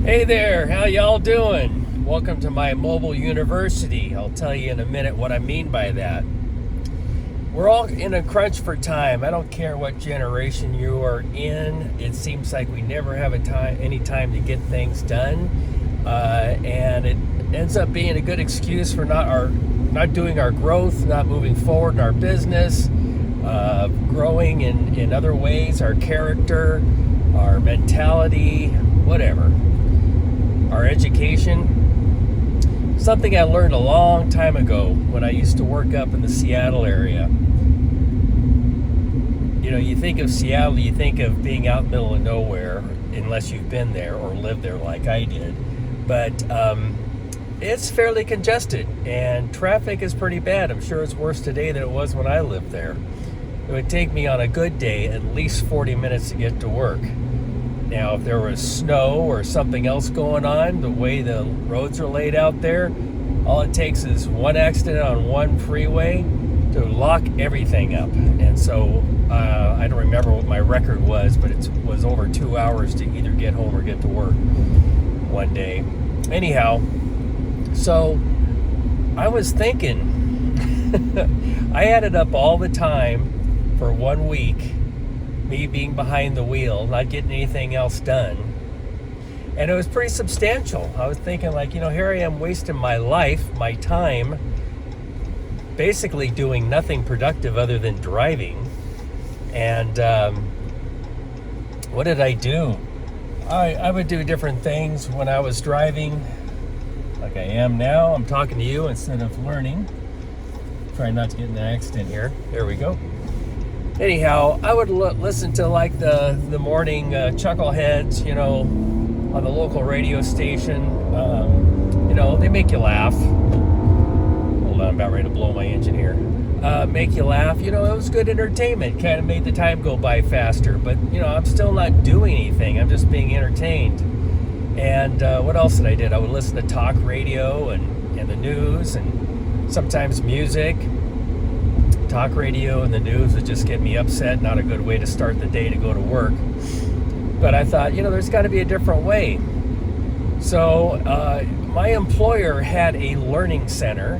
Hey there, how y'all doing? Welcome to my mobile university. I'll tell you in a minute what I mean by that. We're all in a crunch for time. I don't care what generation you are in. It seems like we never have any time to get things done, and it ends up being a good excuse for not doing our growth, not moving forward in our business, growing in other ways, our character, our mentality, whatever. Our education. Something I learned a long time ago when I used to work up in the Seattle area. You know, you think of Seattle, you think of being out in the middle of nowhere, unless you've been there or lived there like I did. But it's fairly congested, and traffic is pretty bad. I'm sure it's worse today than it was when I lived there. It would take me on a good day at least 40 minutes to get to work. Now, if there was snow or something else going on, the way the roads are laid out there, all it takes is one accident on one freeway to lock everything up. And so I don't remember what my record was, but it was over 2 hours to either get home or get to work one day. Anyhow, so I was thinking, I added up all the time for 1 week, me being behind the wheel, not getting anything else done. And it was pretty substantial. I was thinking, like, here I am wasting my life, my time, basically doing nothing productive other than driving. And what did I do? I would do different things when I was driving, like I am now. I'm talking to you instead of learning. Trying not to get in an accident here. There we go. Anyhow, I would listen to like the morning chuckleheads, on the local radio station. They make you laugh. Hold on, I'm about ready to blow my engine here. Make you laugh. It was good entertainment. Kind of made the time go by faster. But, I'm still not doing anything. I'm just being entertained. And what else did I do? I would listen to talk radio and the news and sometimes music. Talk radio and the news would just get me upset. Not a good way to start the day to go to work. But I thought, there's got to be a different way. So my employer had a learning center.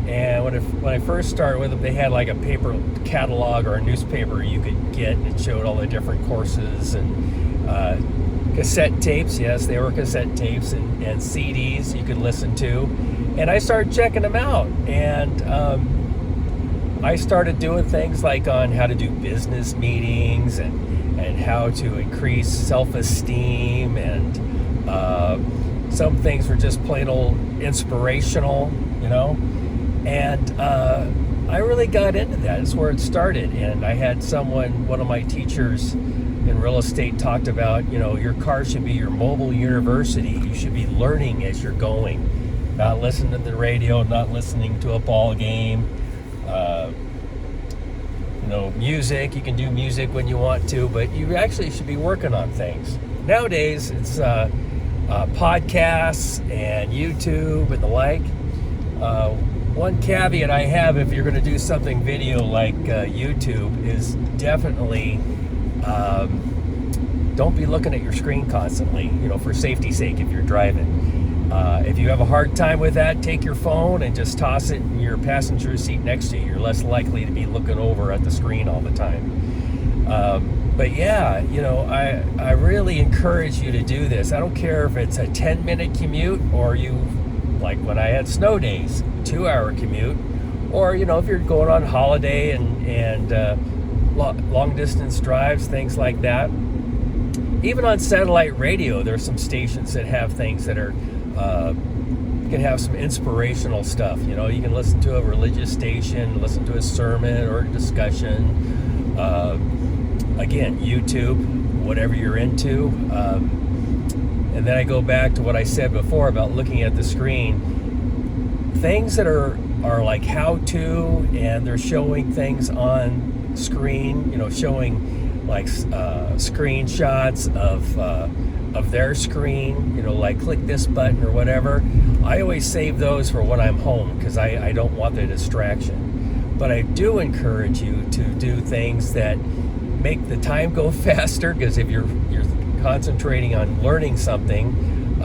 And when I first started with them, they had like a paper catalog or a newspaper you could get. And it showed all the different courses and cassette tapes. Yes, they were cassette tapes and CDs you could listen to. And I started checking them out. And I started doing things like on how to do business meetings and how to increase self-esteem, and some things were just plain old inspirational, and I really got into that. That's where it started. And I had one of my teachers in real estate talked about, your car should be your mobile university. You should be learning as you're going, not listening to the radio, not listening to a ball game. Music, you can do music when you want to, but you actually should be working on things. Nowadays, it's podcasts and YouTube and the like. One caveat I have, if you're going to do something video like YouTube, is definitely don't be looking at your screen constantly, for safety's sake if you're driving. If you have a hard time with that, take your phone and just toss it in your passenger seat next to you. You're less likely to be looking over at the screen all the time. But yeah, I really encourage you to do this. I don't care if it's a 10-minute commute or like when I had snow days, 2-hour commute, or, if you're going on holiday and long distance drives, things like that. Even on satellite radio, there's some stations that have things that are you can have some inspirational stuff. You can listen to a religious station, listen to a sermon or a discussion. Again, YouTube, whatever you're into. And then I go back to what I said before about looking at the screen. Things that are like how-to, and they're showing things on screen, showing like screenshots of their screen, like click this button or whatever. I always save those for when I'm home because I don't want the distraction. But I do encourage you to do things that make the time go faster, because if you're concentrating on learning something,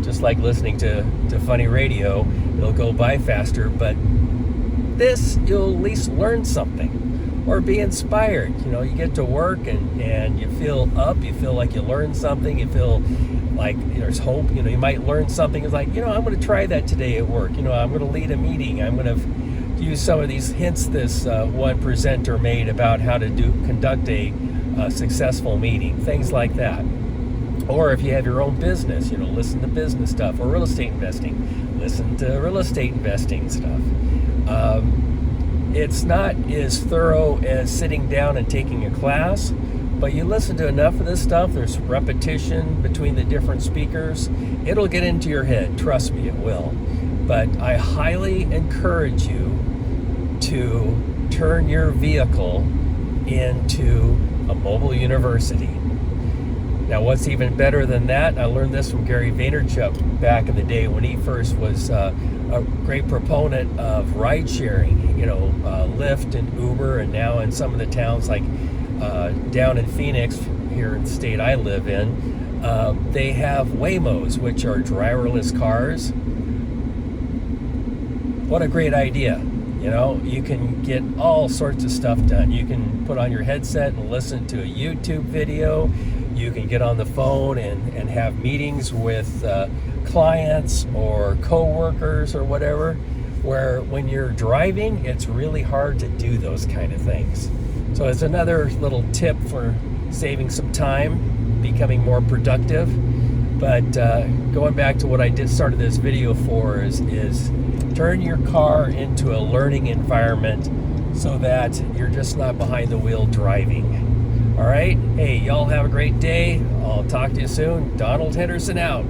just like listening to funny radio, it'll go by faster. But this, you'll at least learn something or be inspired. You know, you get to work and you feel up, you feel like you learned something, you feel like there's hope. You know, you might learn something. It's like, you know, I'm going to try that today at work. You know, I'm going to lead a meeting. I'm going to use some of these hints this one presenter made about how to conduct a successful meeting, things like that. Or if you have your own business, you know, listen to business stuff, or real estate investing, listen to real estate investing stuff. It's not as thorough as sitting down and taking a class, but you listen to enough of this stuff, there's repetition between the different speakers, it'll get into your head, trust me, it will. But I highly encourage you to turn your vehicle into a mobile university. Now, what's even better than that, I learned this from Gary Vaynerchuk back in the day when he first was a great proponent of ride sharing, you know, Lyft and Uber, and now in some of the towns like down in Phoenix, here in the state I live in, they have Waymos, which are driverless cars. What a great idea. You know, you can get all sorts of stuff done. You can put on your headset and listen to a YouTube video. You can get on the phone and have meetings with clients or co-workers or whatever, where when you're driving, it's really hard to do those kind of things. So it's another little tip for saving some time, becoming more productive. But going back to what I started this video for is turn your car into a learning environment so that you're just not behind the wheel driving. All right? Hey, y'all have a great day. I'll talk to you soon. Donald Henderson out.